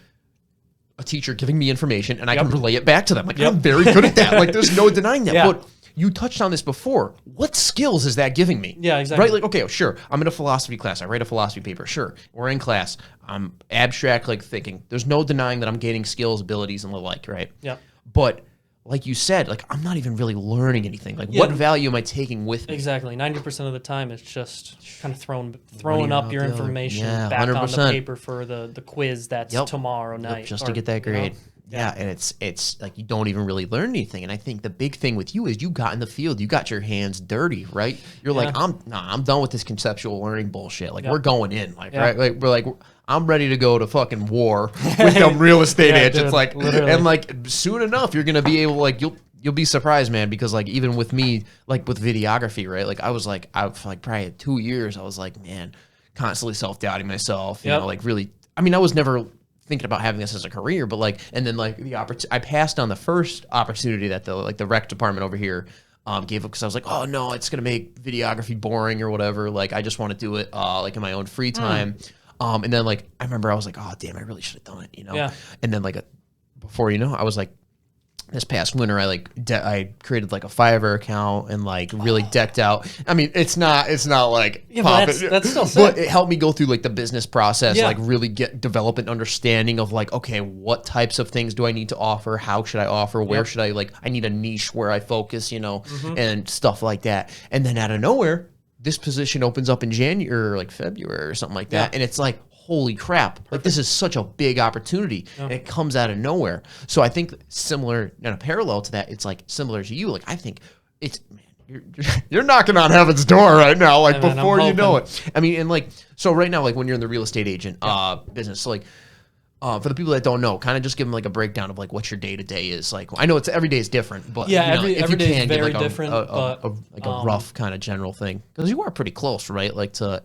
a teacher giving me information, and I can relay it back to them. Like I'm very good at that. Like there's no denying that. But you touched on this before. What skills is that giving me? Yeah, exactly. Right? Like, okay, sure. I'm in a philosophy class. I write a philosophy paper. Sure. We're in class. I'm abstract, like thinking. There's no denying that I'm gaining skills, abilities, and the like, right? Yeah. But like you said, like I'm not even really learning anything. Like what value am I taking with me? Exactly. 90% of the time, it's just kind of throwing up your information back 100%. on the paper for the quiz that's tomorrow night. Just to get that grade. Yeah, and it's like you don't even really learn anything. And I think the big thing with you is you got in the field, you got your hands dirty, right? You're like, I'm done with this conceptual learning bullshit. Like we're going in, like right, like we're like I'm ready to go to fucking war with them real estate agents, like literally. And like soon enough you're gonna be able, like you'll you'll be surprised, man, because like even with me, like with videography, right? Like I was like, for like probably 2 years, I was like, man, constantly self-doubting myself, you know, like really, I mean, I was never thinking about having this as a career, but like, and then like I passed on the first opportunity that the rec department over here gave up, because I was like, oh no, it's gonna make videography boring or whatever. Like I just want to do it like in my own free time. And then like I remember I was like, oh damn, I really should have done it, you know. Yeah. And then like before you know, I was like, this past winter, I created like a Fiverr account and like really decked out. I mean, it's not like but that's still sick. But it helped me go through like the business process, like really develop an understanding of like, okay, what types of things do I need to offer? How should I offer? Where should I need a niche where I focus, you know, and stuff like that. And then out of nowhere, this position opens up in January or like February or something like that, and it's like, holy crap, like this is such a big opportunity, and it comes out of nowhere. So I think similar and a parallel to that, it's like similar to you. Like I think it's, man, you're knocking on heaven's door right now, like before you know it. I mean, and like, so right now, like when you're in the real estate agent business, so like for the people that don't know, kind of just give them like a breakdown of like what your day-to-day is. Like I know it's every day is different, but yeah, you know, every day is very give like different, but a rough kind of general thing, because you are pretty close, right? Like to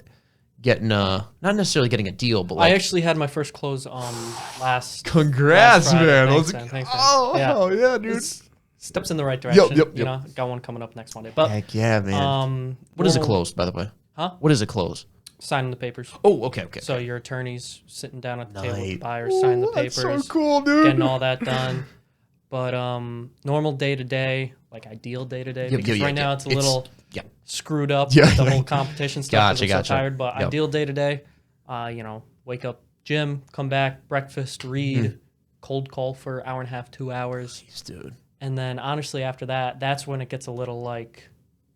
getting not necessarily getting a deal, but like, I actually had my first close last. Congrats, man! Thanks, man. Thanks, man. Oh yeah, dude. It's steps in the right direction. Yep. You know, got one coming up next Monday. But heck yeah, man. What is a close, by the way? Huh? What is a close? Signing the papers. Oh, okay. So your attorney's sitting down at the table with the buyers, signing the papers. That's so cool, dude. Getting all that done. But normal day to day, like ideal day to day, because right now it's a little screwed up with the whole competition stuff. I'm so tired, but ideal day to day, you know, wake up, gym, come back, breakfast, read, cold call for an hour and a half, 2 hours. Jeez, dude. And then honestly, after that, that's when it gets a little like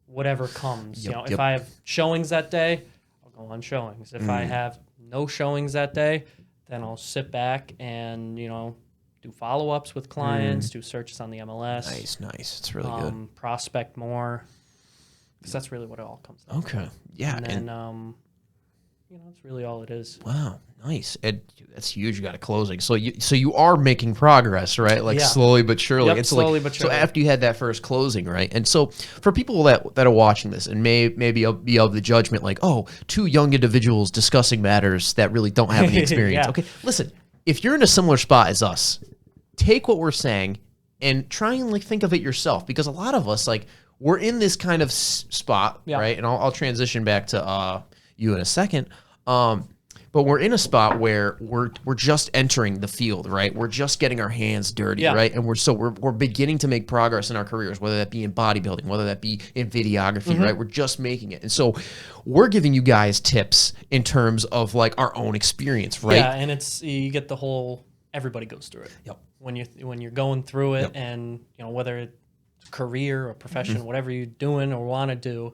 whatever comes. You know, if I have showings that day, I'll go on showings. If I have no showings that day, then I'll sit back and, you know, do follow-ups with clients, do searches on the MLS. Nice. It's really good. Prospect more, because that's really what it all comes down to. Okay. Yeah. And then, you know, that's really all it is. Wow. Nice. That's huge. You got a closing. So you are making progress, right? Like slowly but surely. Yep, slowly but surely. So after you had that first closing, right? And so for people that are watching this and maybe be of the judgment like, oh, two young individuals discussing matters that really don't have any experience. Okay. Listen, if you're in a similar spot as us, take what we're saying and try and like think of it yourself, because a lot of us, like, we're in this kind of spot, right? And I'll transition back to you in a second. But we're in a spot where we're just entering the field, right? We're just getting our hands dirty, right? And we're beginning to make progress in our careers, whether that be in bodybuilding, whether that be in videography, right? We're just making it. And so we're giving you guys tips in terms of like our own experience, right? Yeah, and it's, you get the whole, everybody goes through it. Yep. When you're going through it, and you know, whether it's career or profession, whatever you're doing or want to do,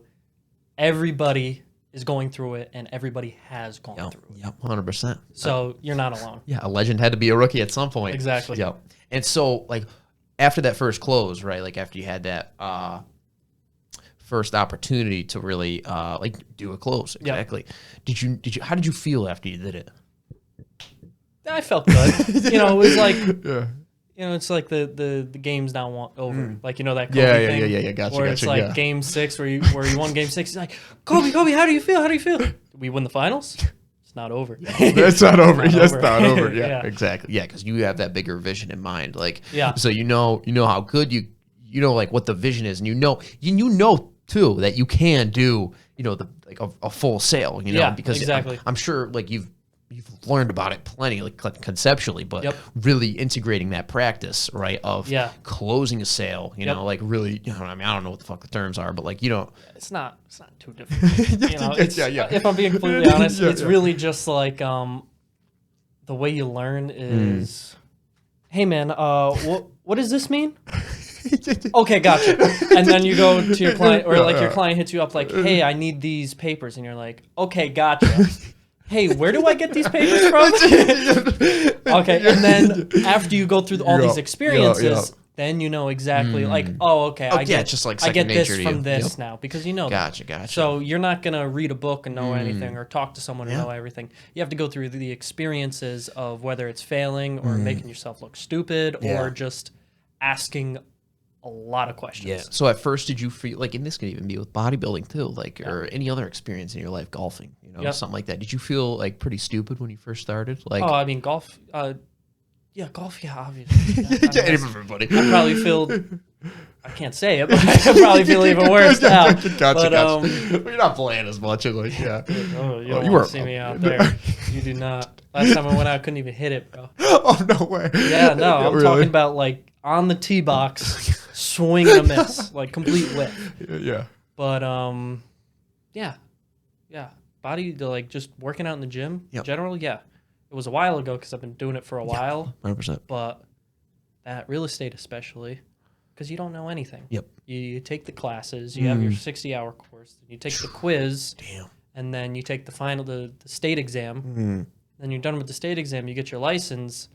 everybody is going through it, and everybody has gone through it. Yep, 100%. So you're not alone. Yeah, a legend had to be a rookie at some point. Exactly. Yep. And so, like, after that first close, right? Like, after you had that first opportunity to really like do a close, exactly. Did you? How did you feel after you did it? I felt good. You know, it was like, you know, it's like the game's now over. Like, you know, that Kobe thing? Yeah. Gotcha. Where it's like game 6 where you won game 6. He's like, Kobe, how do you feel? Did we win the finals? It's not over. It's not over. It's not over. Yeah, exactly. Yeah, because you have that bigger vision in mind. Like, so you know how good you know like what the vision is, and you know too that you can do, you know, a full sale. You know, because I'm sure like you've learned about it plenty, like conceptually, but really integrating that practice, right, of closing a sale, you know, like really, you know, I mean, I don't know what the fuck the terms are, but like, you know, it's not too different. You know, if I'm being completely honest, it's really just like the way you learn is, hey man, what does this mean? Okay, gotcha. And then you go to your client, or like your client hits you up like, hey, I need these papers, and you're like, okay, gotcha. Hey, where do I get these papers from? Okay, and then after you go through all these experiences, then you know exactly like, oh, okay, I get just like I get this from this now, because you know that. Gotcha. So you're not gonna read a book and know anything, or talk to someone and know everything. You have to go through the experiences of whether it's failing or making yourself look stupid, or just asking a lot of questions. Yeah. So at first, did you feel like, and this could even be with bodybuilding too, like, or any other experience in your life, golfing, you know, something like that. Did you feel like pretty stupid when you first started? Like, oh, I mean, golf. Golf. Yeah, obviously. Everybody. I probably feel. I can't say it, but I probably feel even worse now. Gotcha. You're not playing as much. Like, yeah. Oh, you don't want to see me out there. You do not. Last time I went out, I couldn't even hit it, bro. Oh, no way. Yeah, no. I'm talking about like on the tee box, swing and a miss, like complete whiff. Yeah. But yeah. Body, like just working out in the gym. In general, yeah. It was a while ago because I've been doing it for a while. 100%. But that real estate especially, because you don't know anything. Yep. You take the classes, you have your 60-hour course, you take the quiz, and then you take the state exam. Then you're done with the state exam, you get your license,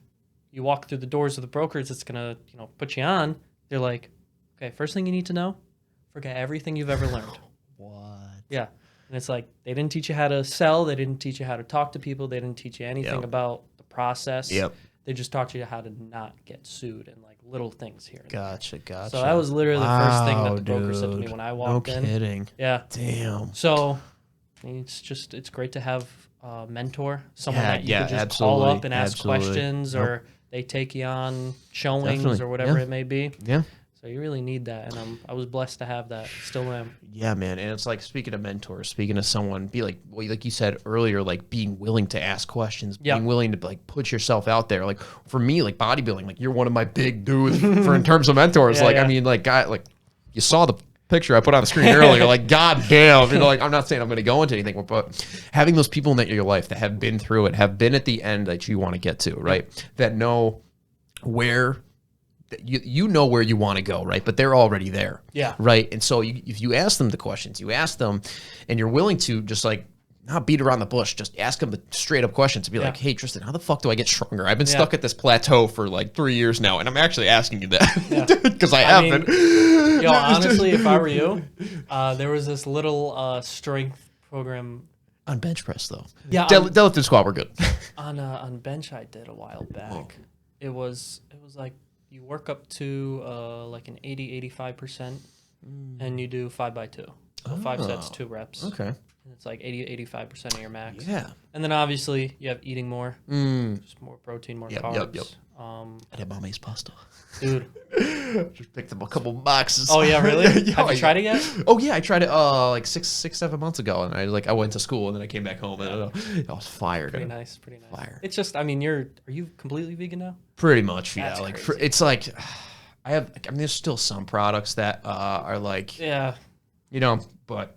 you walk through the doors of the brokers that's going to, put you on. They're like, okay, first thing you need to know, forget everything you've ever learned. What? Yeah. And it's like, they didn't teach you how to sell, they didn't teach you how to talk to people, they didn't teach you anything about the process. They just taught you how to not get sued and like little things here. Gotcha. So that was literally the first thing that the broker said to me when I walked in. No kidding. Yeah. Damn. So it's great to have a mentor, someone that you can just call up and ask questions, or they take you on showings or whatever it may be. Yeah. So you really need that, and I was blessed to have that. Still am. Yeah, man. And it's like, speaking of mentors, speaking of someone, be like, well, like you said earlier, like being willing to ask questions, being willing to like put yourself out there. Like for me, like bodybuilding, like you're one of my big dudes in terms of mentors. I mean, like, guy, like you saw the picture I put on the screen earlier, like, God damn, like, I'm not saying I'm going to go into anything, but having those people in your life that have been through it, have been at the end that you want to get to, right? That know where you know where you want to go, right? But they're already there. Yeah. Right. And so if you ask them the questions, you ask them, and you're willing to just like not beat around the bush, just ask them the straight up questions to be like, hey, Tristan, how the fuck do I get stronger? I've been stuck at this plateau for like 3 years now, and I'm actually asking you that because I haven't. Yo, honestly, if I were you, there was this little strength program. On bench press, though. Yeah. Deadlift and squat were good. On bench I did a while back. It was like, you work up to like an 80-85%, and you do 5x2. So 5 sets, 2 reps. Okay. And it's like 80-85% of your max. Yeah. And then obviously you have eating more. Just more protein, more carbs. Yep. I had mommy's pasta. Dude. Just picked up a couple boxes. Oh, yeah, really? Have you tried it yet? Oh, yeah, I tried it like 6-7 months ago, and I went to school, and then I came back home, and I was fired. Pretty nice. Fire. It's just, I mean, are you completely vegan now? Pretty much, That's like crazy. It's like, there's still some products that are like, but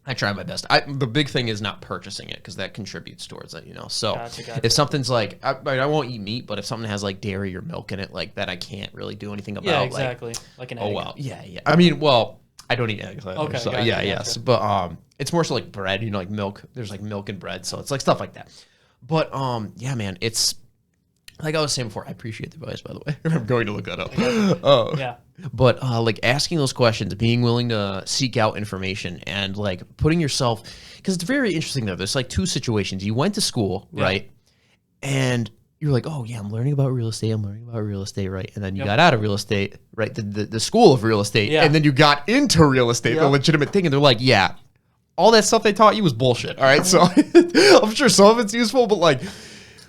I try my best. The big thing is not purchasing it, because that contributes towards it, So Gotcha. if something's like, I won't eat meat, but if something has like dairy or milk in it, like that, I can't really do anything about. Yeah, exactly. Like an egg. Oh well, yeah. I mean, I don't eat eggs. Okay. So, gotcha, yes, but it's more so like bread. Like milk. There's like milk and bread, so it's like stuff like that. But yeah, man, it's like I was saying before. I appreciate the advice, by the way. I'm going to look that up. Yeah. But like asking those questions, being willing to seek out information, and like putting yourself, because it's very interesting though. There's like 2 situations. You went to school, right? And you're like, oh yeah, I'm learning about real estate. Right? And then you got out of real estate, right? The school of real estate. Yeah. And then you got into real estate, the legitimate thing. And they're like, yeah, all that stuff they taught you was bullshit. All right. So I'm sure some of it's useful, but like,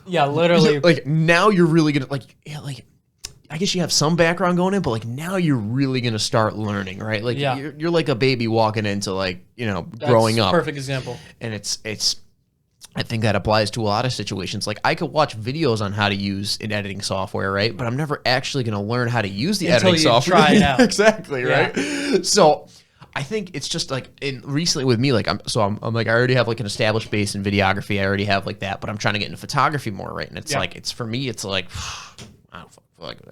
yeah, literally. Like now you're really gonna I guess you have some background going in, but like now you're really gonna start learning, right? Like you're like a baby walking into like, growing up. Perfect example. And it's I think that applies to a lot of situations. Like I could watch videos on how to use an editing software, right? But I'm never actually gonna learn how to use the editing software. Until you try it out. Exactly, right? So I think it's just like recently with me, like I'm like, I already have like an established base in videography. I already have like that, but I'm trying to get into photography more, right? And it's like, for me, it's like, I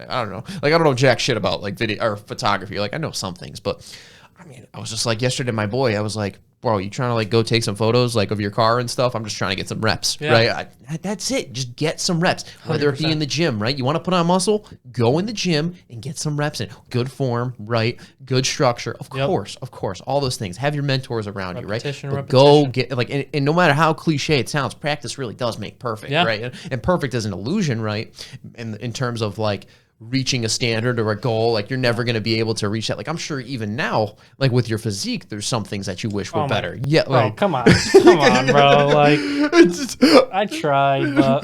don't know. Like, I don't know jack shit about like video or photography. Like I know some things, but I mean, I was just like yesterday, my boy, I was like, bro, you trying to like go take some photos like of your car and stuff? I'm just trying to get some reps, right? That's it. Just get some reps, whether 100%. It be in the gym, right? You want to put on muscle? Go in the gym and get some reps in. Good form, right? Good structure, of course, all those things. Have your mentors around you, right? But go get like, and no matter how cliche it sounds, practice really does make perfect, right? And perfect is an illusion, right? In terms of like reaching a standard or a goal. Like you're never going to be able to reach that. Like I'm sure even now, like with your physique, there's some things that you wish were better. Yeah, bro, like come on, bro. Like I tried, but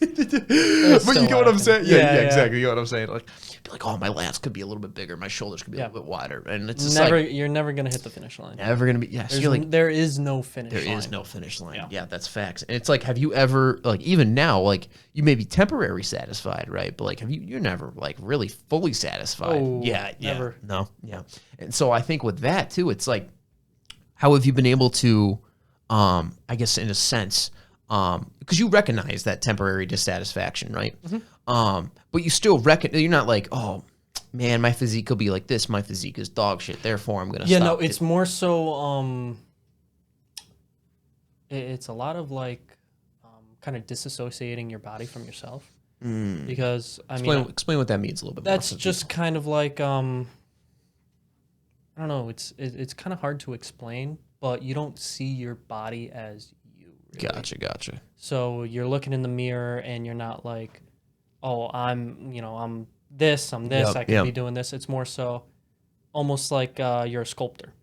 you get what I'm saying? Yeah, yeah, exactly. You know what I'm saying? Like, be like, oh, my lats could be a little bit bigger, my shoulders could be a little bit wider, and it's just you're never gonna hit the finish line. Never gonna be. Yeah, so there is no finish. There is no finish line. Yeah, that's facts. And it's like, have you ever like even now like you may be temporarily satisfied, right? But like, you're never like really fully satisfied. Oh, yeah, never. No, yeah. And so I think with that too, it's like, how have you been able to, I guess in a sense. Because you recognize that temporary dissatisfaction, right? But you still you're not like, oh man, my physique could be like this. My physique is dog shit. Therefore, I'm gonna. Yeah, stop no, it's more so. It's a lot of like, kind of disassociating your body from yourself. Because explain what that means a little bit. That's just kind of like I don't know. It's kind of hard to explain, but you don't see your body as. Really. Gotcha. So you're looking in the mirror and you're not like, oh, I'm this, I could be doing this. It's more so almost like you're a sculptor.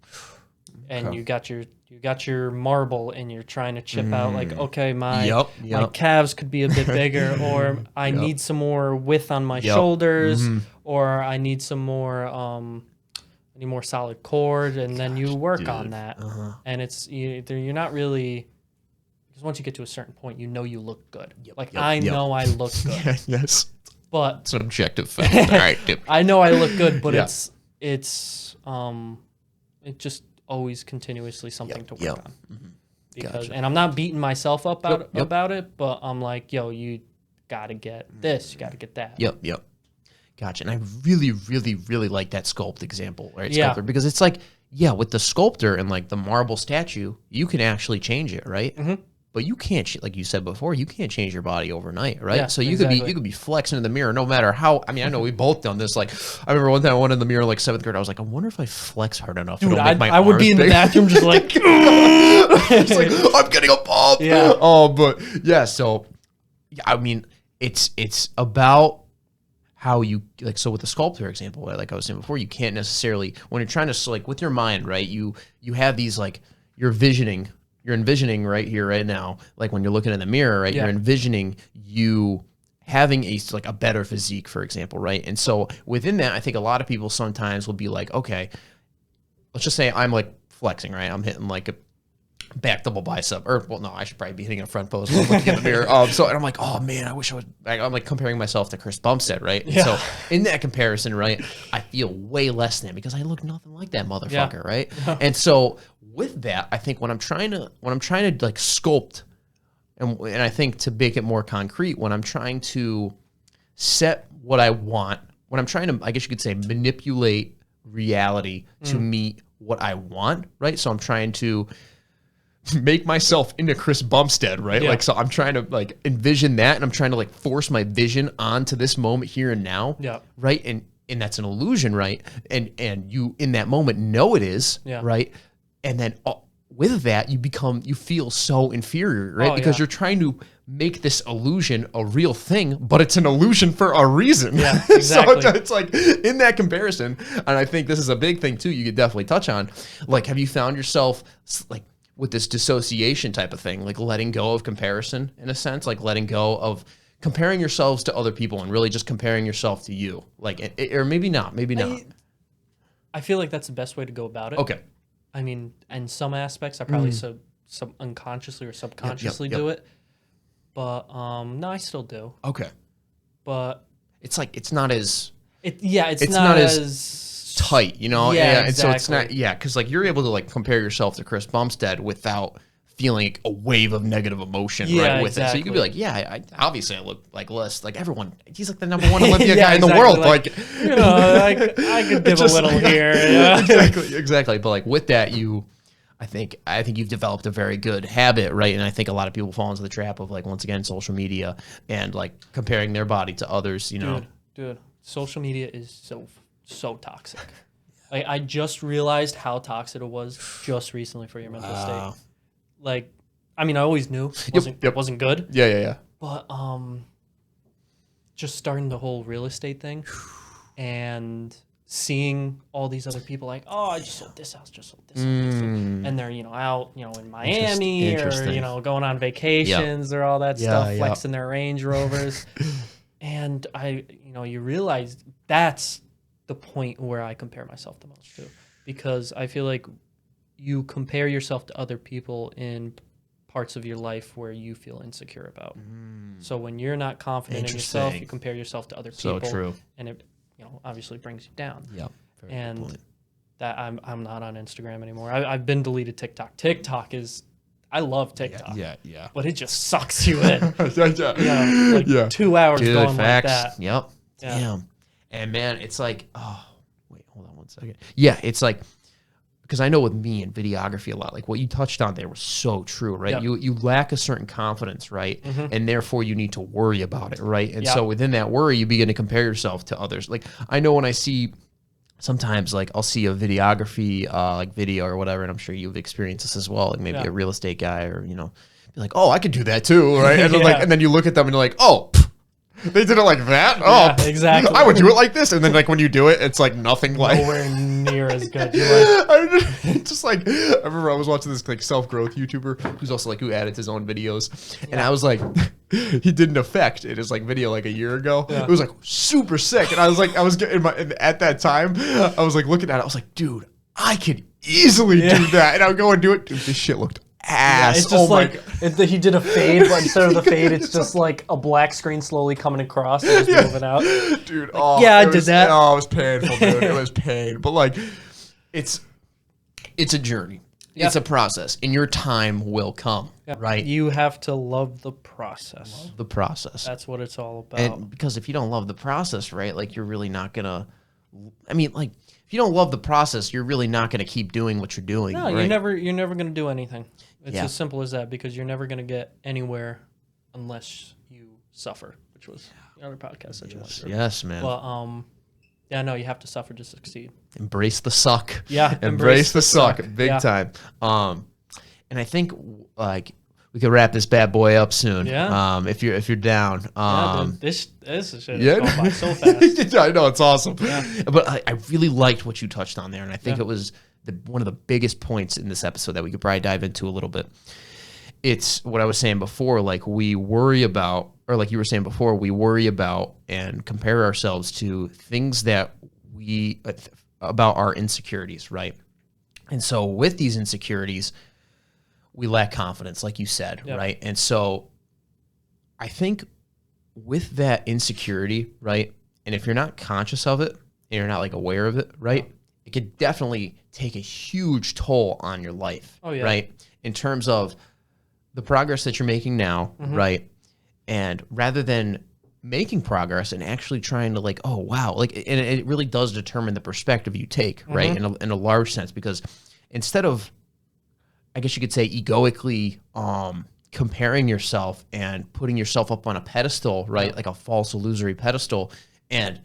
And you got your marble and you're trying to chip out like, okay, my calves could be a bit bigger, or I need some more width on my shoulders, or I need some more more solid core, and then you work on that. And you're not really. Because once you get to a certain point, you know you look good. I know I look good. Yes. But it's an objective fact. All right. I know I look good, but it's just always continuously something to work on. Because and I'm not beating myself up about it, but I'm like, yo, you gotta get this, you gotta get that. Yep. Gotcha. And I really, really, really like that sculpt example, right? Sculptor, because it's like, with the sculptor and like the marble statue, you can actually change it, right? But you can't, like you said before, you can't change your body overnight, right? Yeah, so you could be flexing in the mirror, no matter how. I mean, I know we both done this. Like, I remember one time I went in the mirror like 7th grade. I was like, I wonder if I flex hard enough. Dude, I would be in the bathroom just like, it's like I'm getting a pump. Yeah. Oh, but yeah. So, I mean, it's about how you like. So with the sculptor example, like I was saying before, you can't necessarily when you're trying to like with your mind, right? You have these like you're envisioning right here, right now, like when you're looking in the mirror, right? You're envisioning you having a better physique, for example, right? And so within that, I think a lot of people sometimes will be like, okay, let's just say I'm like flexing, right? I'm hitting like a back double bicep, or well, no, I should probably be hitting a front pose when I'm looking in the mirror. And I'm like, oh man, I wish I was. I'm like comparing myself to Chris Bumstead, right? And so in that comparison, right, I feel way less than because I look nothing like that motherfucker, right? And so with that, I think when I'm trying to like sculpt, and I think to make it more concrete, when I'm trying to set what I want, when I'm trying to, I guess you could say, manipulate reality to meet what I want, right? So I'm trying to make myself into Chris Bumstead, right? Like, so I'm trying to like envision that, and I'm trying to like force my vision onto this moment here and now, right? And that's an illusion, right? And you in that moment know it is, right? And then with that, you feel so inferior, right? Because you're trying to make this illusion a real thing, but it's an illusion for a reason. Yeah, exactly. So it's like in that comparison, and I think this is a big thing too, you could definitely touch on. Like, have you found yourself like with this dissociation type of thing, like letting go of comparison in a sense, like letting go of comparing yourselves to other people and really just comparing yourself to you? Like, or maybe not. I feel like that's the best way to go about it. Okay. I mean, in some aspects, I probably unconsciously or subconsciously do it. But no, I still do. Okay. But it's like it's not as it's not as tight, you know? Yeah, and so it's not because like you're able to like compare yourself to Chris Bumstead without feeling like a wave of negative emotion right with it. So you could be like, I obviously I look like less like everyone. He's like the #1 Olympia guy in the world. Like you know, I could give a little here. Exactly. But like with that, I think you've developed a very good habit, right? And I think a lot of people fall into the trap of like, once again, social media and like comparing their body to others, you know. Dude, social media is so toxic. Like, I just realized how toxic it was just recently for your mental state. Like, I mean, I always knew it wasn't good. Yeah. But just starting the whole real estate thing and seeing all these other people like, oh, I just sold this house, just sold this house. And they're, out, in Miami or, going on vacations or all that stuff, flexing their Range Rovers. And you realize that's the point where I compare myself the most to, because I feel like you compare yourself to other people in parts of your life where you feel insecure about. So when you're not confident in yourself, you compare yourself to other people. So true. And it, obviously brings you down. Yeah. And that I'm not on Instagram anymore. I've been deleted TikTok. TikTok is, I love TikTok. Yeah. But it just sucks you in. 2 hours Good going facts. like that. Yep. Yeah. Damn. And man, it's like, oh, wait, hold on one second. Yeah, it's like, because I know with me and videography a lot, like what you touched on there was so true, right? Yep. You lack a certain confidence, right? And therefore you need to worry about it, right? And so within that worry, you begin to compare yourself to others. Like I know when I see sometimes, like I'll see a videography like video or whatever, and I'm sure you've experienced this as well, like maybe a real estate guy or, be like, oh, I could do that too, right? And and then you look at them and you're like, oh, they did it like that? Oh, exactly. I would do it like this. And then like when you do it, it's like nothing like. Nowhere near as good. I remember I was watching this like self-growth YouTuber who's also like, who added his own videos. And I was like, he did an effect in his like video like a year ago. It was like super sick. And I was getting at that time, I was like looking at it. I was like, dude, I could easily do that. And I would go and do it. Dude, this shit looked ass. It's just he did a fade, but instead of the fade, it's just like a black screen slowly coming across and just moving out. Dude, I did that. Oh, it was painful, dude. It was pain. But like, it's a journey. It's a process, and your time will come, right? You have to love the process. Love the process. That's what it's all about. And because if you don't love the process, right, like you're really not gonna. I mean, like if you don't love the process, you're really not gonna keep doing what you're doing. No, right? you're never gonna do anything. It's as simple as that, because you're never going to get anywhere unless you suffer, which was the other podcast that you went through. Yes, man. Well, you have to suffer to succeed. Embrace the suck. Yeah, embrace the suck, big time. And I think like we could wrap this bad boy up soon. Yeah. If you're down. Dude, this shit is going by so fast. I know, it's awesome. Yeah. But I really liked what you touched on there, and I think it was one of the biggest points in this episode that we could probably dive into a little bit. It's what I was saying before, like we worry about, or like you were saying before, we worry about and compare ourselves to things that about our insecurities, right? And so with these insecurities, we lack confidence, like you said, right? And so I think with that insecurity, right, and if you're not conscious of it and you're not like aware of it, right, it could definitely take a huge toll on your life, right? In terms of the progress that you're making now, right? And rather than making progress and actually trying to like, oh, wow, like, and it really does determine the perspective you take, right? In a large sense, because instead of, I guess you could say, egoically comparing yourself and putting yourself up on a pedestal, right? Like a false illusory pedestal, and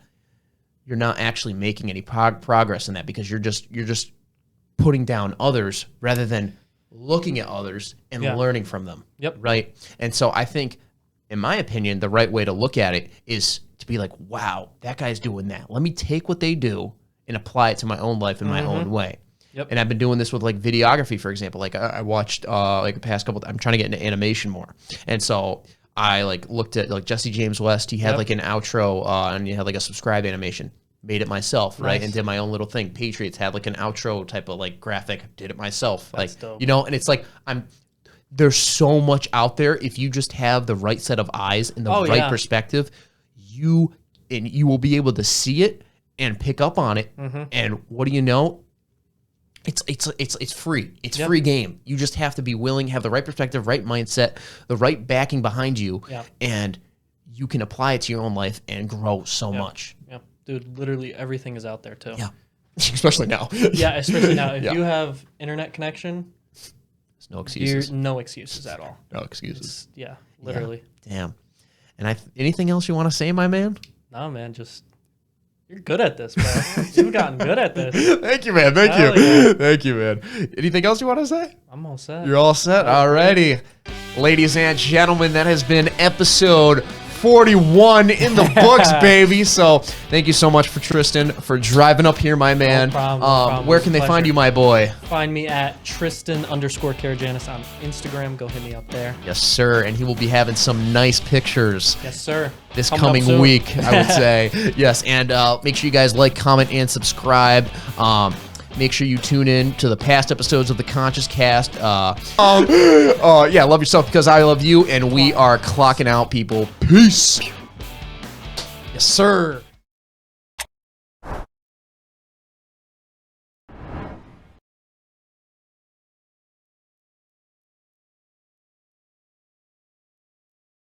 you're not actually making any progress in that, because you're just putting down others rather than looking at others and learning from them. Right. And so I think, in my opinion, the right way to look at it is to be like, wow, that guy's doing that. Let me take what they do and apply it to my own life in my own way. And I've been doing this with like videography, for example. Like I watched like the past couple, I'm trying to get into animation more. And so I like looked at like Jesse James West. He had like an outro and he had like a subscribe animation. Made it myself, right? And did my own little thing. Patriots had like an outro type of like graphic. Did it myself. That's dope. And it's like there's so much out there. If you just have the right set of eyes and the right perspective, you will be able to see it and pick up on it. And what do you know? It's free. It's free game. You just have to be willing, have the right perspective, right mindset, the right backing behind you, and you can apply it to your own life and grow so much. Dude, literally everything is out there too. Especially now. Especially now. If you have internet connection, there's no excuses. No excuses at all. No excuses. Literally. Damn. And anything else you want to say, my man? No, man. Just you're good at this, bro. You've gotten good at this. Thank you, man. Thank you. Thank you, man. Anything else you want to say? I'm all set. You're all set? Alrighty. Ladies and gentlemen, that has been episode 41 in the books, baby. So thank you so much for Tristan for driving up here, my man. No problem. Where can they find you, my boy? Find me at Tristan_Karajanis on Instagram. Go hit me up there. Yes, sir. And he will be having some nice pictures. Yes, sir. This coming week, I would say. Yes, and make sure you guys like, comment, and subscribe. Make sure you tune in to the past episodes of the Conscious Cast. Yeah, love yourself because I love you, and we are clocking out, people. Peace. Yes, sir.